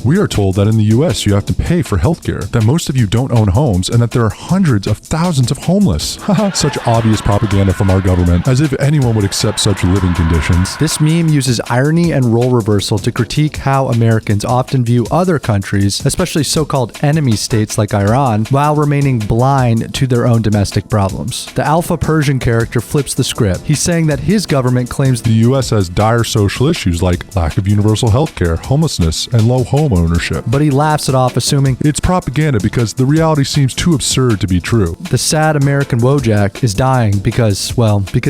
We are told that in the US you have to pay for healthcare, that most of you don't own homes, and that there are hundreds of thousands of homeless. Haha, such obvious propaganda from our government, as if anyone would accept such living conditions. This meme uses irony and role reversal to critique how Americans often view other countries, especially so-called enemy states like Iran, while remaining blind to their own domestic problems. The Alpha Persian character flips the script. He's saying that his government claims The US has dire social issues like lack of universal healthcare, homelessness, and low home ownership. but he laughs it off, assuming It's propaganda because the reality seems too absurd to be true. the sad American Wojack is dying because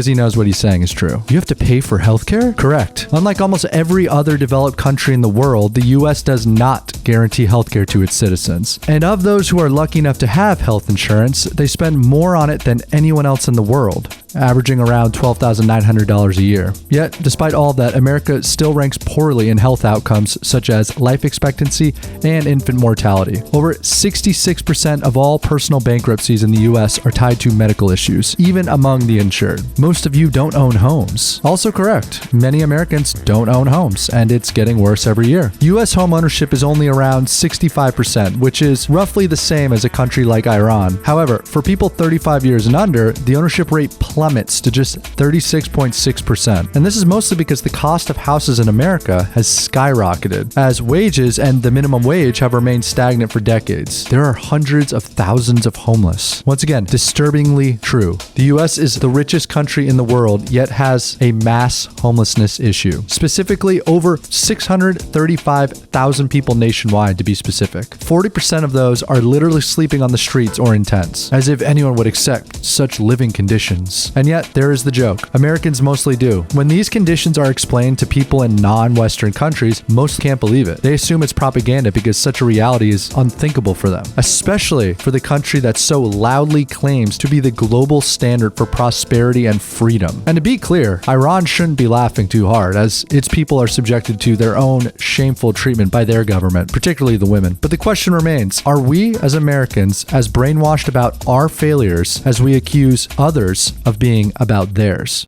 he knows what he's saying is true. You have to pay for healthcare? Correct. Unlike almost every other developed country in the world, the US does not guarantee healthcare to its citizens. And of those who are lucky enough to have health insurance, they spend more on it than anyone else in the world, averaging around $12,900 a year. Yet, despite all that, America still ranks poorly in health outcomes such as life expectancy and infant mortality. Over 66% of all personal bankruptcies in the US are tied to medical issues, even among the insured. Most of you don't own homes. Also correct. Many Americans don't own homes, and it's getting worse every year. US home ownership is only around 65%, which is roughly the same as a country like Iran. However, for people 35 years and under, the ownership rate plummets to just 36.6%. And this is mostly because the cost of houses in America has skyrocketed, as wages and the minimum wage have remained stagnant for decades. There are hundreds of thousands of homeless. Once again, disturbingly true. The US is the richest country in the world, yet has a mass homelessness issue. Specifically, over 635,000 people nationwide, to be specific. 40% of those are literally sleeping on the streets or in tents, as if anyone would accept such living conditions. And yet, there is the joke. Americans mostly do. When these conditions are explained to people in non-Western countries, most can't believe it. They assume it's propaganda because such a reality is unthinkable for them, especially for the country that so loudly claims to be the global standard for prosperity and freedom. And to be clear, Iran shouldn't be laughing too hard, as its people are subjected to their own shameful treatment by their government, particularly the women. But the question remains, are we as Americans as brainwashed about our failures as we accuse others of being about theirs?